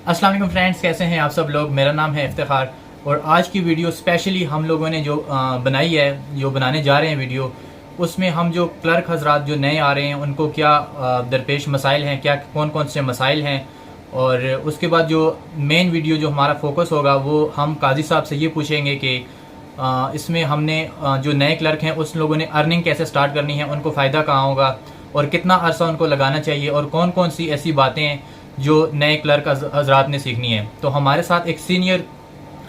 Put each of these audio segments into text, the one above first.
अस्सलाम वालेकुम फ्रेंड्स, कैसे हैं आप सब लोग। मेरा नाम है इफ्तिखार और आज की वीडियो स्पेशली हम लोगों ने जो बनाई है, जो बनाने जा रहे हैं वीडियो, उसमें हम जो क्लर्क हजरात जो नए आ रहे हैं उनको क्या दरपेश मसाइल हैं, क्या कौन कौन से मसाइल हैं, और उसके बाद जो मेन वीडियो जो हमारा फोकस होगा वो हम काजी साहब से ये पूछेंगे कि इसमें हमने जो नए क्लर्क हैं उस लोगों ने अर्निंग कैसे स्टार्ट करनी है, उनको फ़ायदा कहाँ होगा और कितना अरसा उनको लगाना चाहिए, और कौन कौन सी ऐसी बातें हैं जो नए क्लर्क हजरात ने सीखनी है। तो हमारे साथ एक सीनियर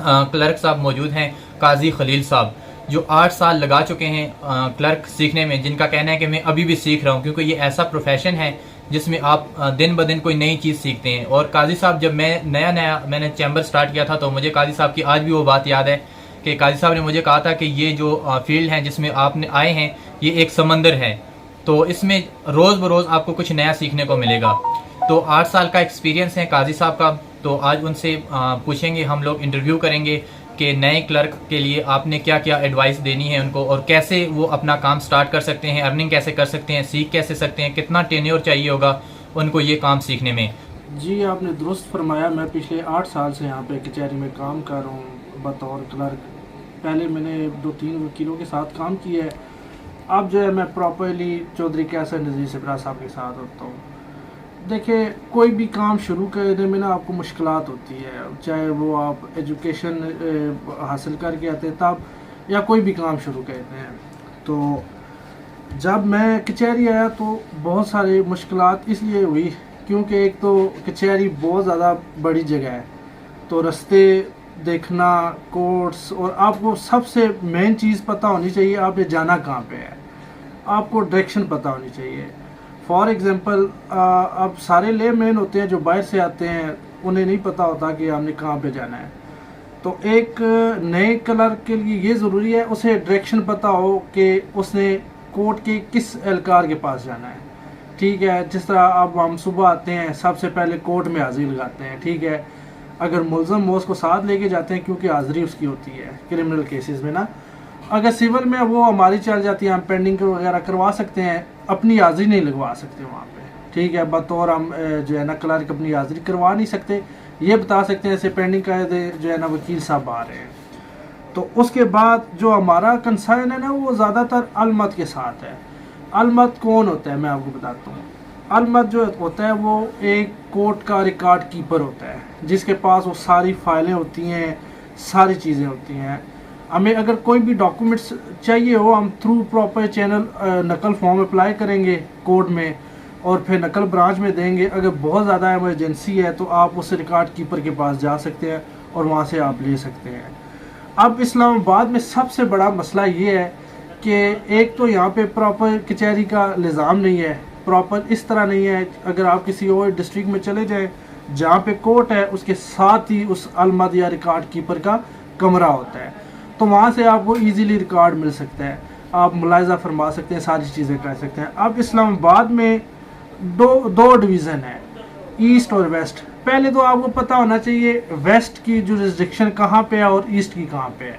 क्लर्क साहब मौजूद हैं, काजी खलील साहब, जो 8 साल लगा चुके हैं क्लर्क सीखने में, जिनका कहना है कि मैं अभी भी सीख रहा हूँ, क्योंकि ये ऐसा प्रोफेशन है जिसमें आप दिन ब दिन कोई नई चीज़ सीखते हैं। और काजी साहब, जब मैंने चैम्बर स्टार्ट किया था तो मुझे काजी साहब की आज भी वो बात याद है कि काजी साहब ने मुझे कहा था कि ये जो फील्ड है जिसमें आपने आए हैं ये एक समंदर है, तो इसमें रोज़ बरोज़ आपको कुछ नया सीखने को मिलेगा। तो 8 साल का एक्सपीरियंस है काजी साहब का, तो आज उनसे पूछेंगे, हम लोग इंटरव्यू करेंगे कि नए क्लर्क के लिए आपने क्या क्या एडवाइस देनी है उनको, और कैसे वो अपना काम स्टार्ट कर सकते हैं, अर्निंग कैसे कर सकते हैं, सीख कैसे सकते हैं, कितना टेन्योर चाहिए होगा उनको ये काम सीखने में। जी, आपने दुरुस्त फरमाया। मैं पिछले 8 साल से यहाँ पे कचहरी में काम कर रहा हूँ बतौर क्लर्क। पहले मैंने 2-3 वकीलों के साथ काम किया है। अब जो है मैं प्रॉपरली चौधरी कैसर नज़ीर सिपरा साहब के साथ होता हूँ। देखिए, कोई भी काम शुरू करने में ना आपको मुश्किलात होती है, चाहे वो आप एजुकेशन हासिल करके आते हैं तब, या कोई भी काम शुरू करते हैं। तो जब मैं कचहरी आया तो बहुत सारी मुश्किलात इसलिए हुई क्योंकि एक तो कचहरी बहुत ज़्यादा बड़ी जगह है, तो रास्ते देखना, कोर्ट्स, और आपको सबसे मेन चीज़ पता होनी चाहिए आपने जाना कहाँ पे है, आपको डायरेक्शन पता होनी चाहिए। फॉर एग्ज़ाम्पल, अब सारे ले मैन होते हैं जो बाहर से आते हैं, उन्हें नहीं पता होता कि हमने कहाँ पे जाना है। तो एक नए क्लर्क के लिए ये ज़रूरी है उसे डायरेक्शन पता हो कि उसने कोर्ट के किस एहलकार के पास जाना है। ठीक है, जिस तरह अब हम सुबह आते हैं सबसे पहले कोर्ट में हाजिरी लगाते हैं। ठीक है, अगर मुलज़म हो उसको साथ लेके जाते हैं क्योंकि हाजिरी उसकी होती है क्रिमिनल केसेस में ना। अगर सिविल में वो हमारी चल जाती है, हम पेंडिंग वगैरह करवा सकते हैं, अपनी हाजिरी नहीं लगवा सकते वहाँ पे। ठीक है, बतौर हम जो है ना क्लर्क अपनी हाजिरी करवा नहीं सकते, ये बता सकते हैं ऐसे पेंडिंग का जो है ना वकील साहब आ रहे हैं। तो उसके बाद जो हमारा कंसर्न है ना वो ज़्यादातर अलमत के साथ है। अलमत कौन होता है मैं आपको बताता हूँ। अलमत जो होता है वो एक कोर्ट का रिकॉर्ड कीपर होता है, जिसके पास वो सारी फाइलें होती हैं, सारी चीज़ें होती हैं। हमें अगर कोई भी डॉक्यूमेंट्स चाहिए हो, हम थ्रू प्रॉपर चैनल नकल फॉर्म अप्लाई करेंगे कोर्ट में और फिर नकल ब्रांच में देंगे। अगर बहुत ज़्यादा इमरजेंसी है तो आप उस रिकॉर्ड कीपर के पास जा सकते हैं और वहाँ से आप ले सकते हैं। अब इस्लामाबाद में सबसे बड़ा मसला ये है कि एक तो यहाँ पे प्रॉपर कचहरी का निज़ाम नहीं है, प्रॉपर इस तरह नहीं है। अगर आप किसी और डिस्ट्रिक्ट में चले जाएं जहाँ पे कोर्ट है, उसके साथ ही उस अलमद या रिकॉर्ड कीपर का कमरा होता है, तो वहाँ से आपको इजीली रिकॉर्ड मिल सकता है, आप मुलाहिजा फरमा सकते हैं, सारी चीज़ें कर सकते हैं। अब इस्लामाबाद में दो डिवीज़न है, ईस्ट और वेस्ट। पहले तो आपको पता होना चाहिए वेस्ट की जुरिस्डिक्शन कहाँ पे है और ईस्ट की कहाँ पे है।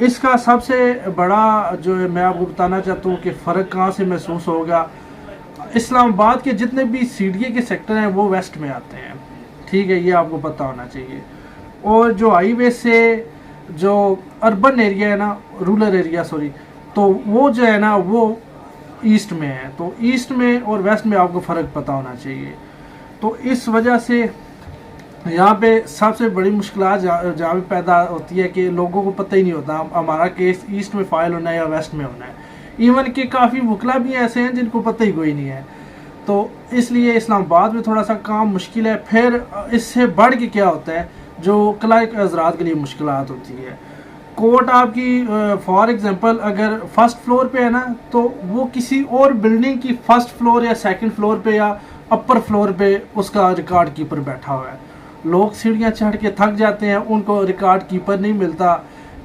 इसका सबसे बड़ा जो है मैं आपको बताना चाहता हूँ कि फ़र्क कहाँ से महसूस होगा। इस्लामाबाद के जितने भी सीडीए के सेक्टर हैं वो वेस्ट में आते हैं। ठीक है, ये आपको पता होना चाहिए। और जो हाईवे से जो अर्बन एरिया है ना, रूरल एरिया सॉरी, तो वो जो है ना वो ईस्ट में है। तो ईस्ट में और वेस्ट में आपको फ़र्क पता होना चाहिए। तो इस वजह से यहाँ पे सबसे बड़ी मुश्किलात जहाँ पे पैदा होती है कि लोगों को पता ही नहीं होता हमारा केस ईस्ट में फ़ाइल होना है या वेस्ट में होना है। इवन कि काफ़ी वकला भी ऐसे हैं जिनको पता ही कोई नहीं है। तो इसलिए इस्लामाबाद में थोड़ा सा काम मुश्किल है। फिर इससे बढ़ के क्या होता है, जो क्लर्क हज़रात के लिए मुश्किलात होती है, कोर्ट आपकी फॉर एग्जांपल अगर फर्स्ट फ्लोर पे है ना, तो वो किसी और बिल्डिंग की फर्स्ट फ्लोर या सेकंड फ्लोर पे या अपर फ्लोर पे उसका रिकॉर्ड कीपर बैठा हुआ है। लोग सीढ़ियाँ चढ़ के थक जाते हैं, उनको रिकॉर्ड कीपर नहीं मिलता।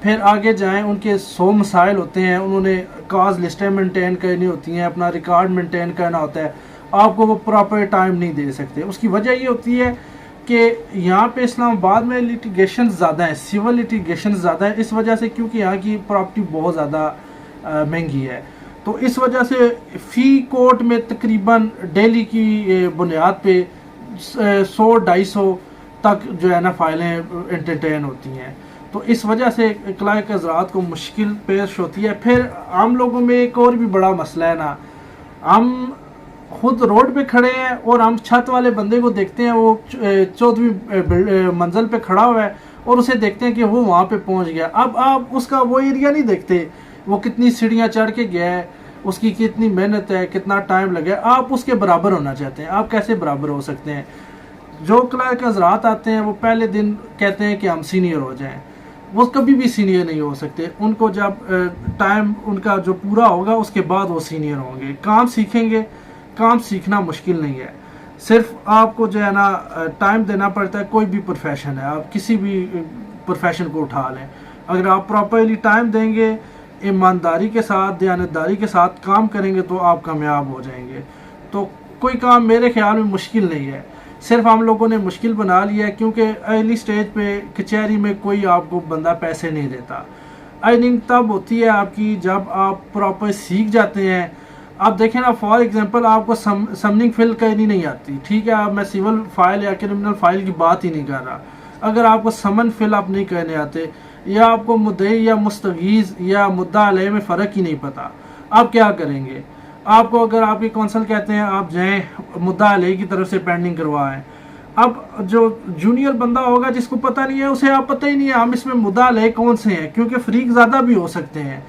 फिर आगे जाएं, उनके 100 मसाइल होते हैं, उन्होंने काज लिस्टें मेंटेन करनी होती हैं, अपना रिकॉर्ड मेंटेन करना होता है, आपको वो प्रॉपर टाइम नहीं दे सकते। उसकी वजह ये होती है कि यहाँ पे इस्लामाबाद में लिटिगेशन ज़्यादा है, सिविल लिटिगेशन ज़्यादा है, इस वजह से क्योंकि यहाँ की प्रॉपर्टी बहुत ज़्यादा महंगी है। तो इस वजह से फ़ी कोर्ट में तकरीबन डेली की बुनियाद पे 100-250 तक जो है ना फाइलें एंटरटेन होती हैं। तो इस वजह से क्लाइंट हज़रात को मुश्किल पेश होती है। फिर आम लोगों में एक और भी बड़ा मसला है ना, हम खुद रोड पे खड़े हैं और हम छत वाले बंदे को देखते हैं, वो 14वीं मंजिल पे खड़ा हुआ है और उसे देखते हैं कि वो वहाँ पे पहुँच गया। अब आप उसका वो एरिया नहीं देखते, वो कितनी सीढ़ियाँ चढ़ के गया है, उसकी कितनी मेहनत है, कितना टाइम लगा। आप उसके बराबर होना चाहते हैं। आप कैसे बराबर हो सकते हैं? जो क्लर्क हज़रात आते हैं वो पहले दिन कहते हैं कि हम सीनियर हो जाएं, वो कभी भी सीनियर नहीं हो सकते। उनको जब टाइम उनका जो पूरा होगा उसके बाद वो सीनियर होंगे। काम सीखेंगे, काम सीखना मुश्किल नहीं है, सिर्फ आपको जो है ना टाइम देना पड़ता है। कोई भी प्रोफेशन है, आप किसी भी प्रोफेशन को उठा लें, अगर आप प्रॉपरली टाइम देंगे, ईमानदारी के साथ, दयानतदारी के साथ काम करेंगे तो आप कामयाब हो जाएंगे। तो कोई काम मेरे ख्याल में मुश्किल नहीं है, सिर्फ हम लोगों ने मुश्किल बना लिया है क्योंकि अर्ली स्टेज पे कचहरी में कोई आपको बंदा पैसे नहीं देता। अर्निंग तब होती है आपकी जब आप प्रॉपर सीख जाते हैं। आप देखें ना, फॉर एग्जांपल आपको समनिंग फिल करनी नहीं आती, ठीक है, अब मैं सिविल फाइल या क्रिमिनल फाइल की बात ही नहीं कर रहा। अगर आपको समन फिल अप नहीं करने आते, या आपको मुद्दई या मुस्तगीज़ या मुद्दा अलह में फ़र्क ही नहीं पता, आप क्या करेंगे? आपको अगर आपके कौंसल कहते हैं आप जाएं मुद्दा अलह की तरफ से पेंडिंग करवाएं, अब जो जूनियर बंदा होगा जिसको पता नहीं है, उसे आप पता ही नहीं है हम इसमें मुद्दा अलह कौन से हैं, क्योंकि फ्रीक ज़्यादा भी हो सकते हैं।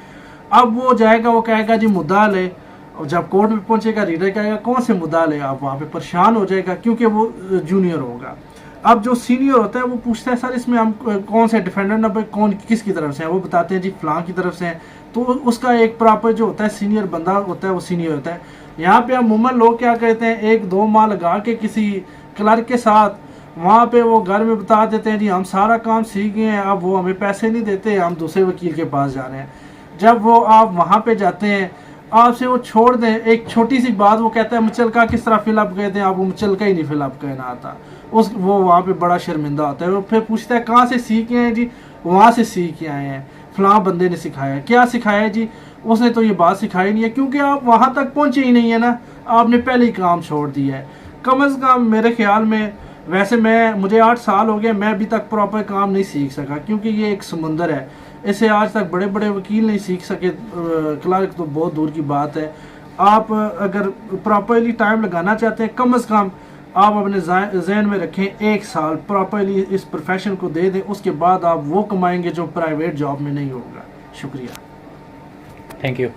अब वो जाएगा, वो कहेगा जी मुद्दा अलह, और जब कोर्ट में पहुंचेगा रीडर कहेगा कौन से मुद्दा ले, आप वहाँ पे परेशान हो जाएगा क्योंकि वो जूनियर होगा। अब जो सीनियर होता है वो पूछता है सर इसमें हम कौन से डिफेंडेंट नंबर कौन किसकी तरफ से हैं, वो बताते हैं जी फलां की तरफ से हैं। तो उसका एक प्रॉपर जो होता है सीनियर बंदा होता है वो सीनियर होता है। यहाँ पे अमूमन लोग क्या कहते हैं, एक दो माह लगा के किसी क्लर्क के साथ वहाँ पे वो घर में बता देते हैं जी हम सारा काम सीख गए हैं, अब वो हमें पैसे नहीं देते, हम दूसरे वकील के पास जा रहे हैं। जब वो आप वहाँ पे जाते हैं, आपसे वो छोड़ दें, एक छोटी सी बात वो कहता है मुचलका किस तरह फिलअप करते हैं, आपको मुचलका ही नहीं फिलअप करना आता, वो वहाँ पे बड़ा शर्मिंदा होता है। वो फिर पूछता है कहाँ से सीख के आए जी, वहाँ से सीख के आए हैं, फलां बंदे ने सिखाया। क्या सिखाया है जी? उसने तो ये बात सिखाई नहीं है, क्योंकि आप वहाँ तक पहुँचे ही नहीं है ना, आपने पहले ही काम छोड़ दिया है। कम अज़ कम मेरे ख्याल में, वैसे मुझे 8 साल हो गए, मैं अभी तक प्रॉपर काम नहीं सीख सका, क्योंकि ये एक समुंदर है, इसे आज तक बड़े बड़े वकील नहीं सीख सके, क्लर्क तो बहुत दूर की बात है। आप अगर प्रॉपरली टाइम लगाना चाहते हैं, कम अज़ कम आप अपने जहन में रखें 1 साल प्रॉपरली इस प्रोफेशन को दे दें, उसके बाद आप वो कमाएंगे जो प्राइवेट जॉब में नहीं होगा। शुक्रिया, थैंक यू।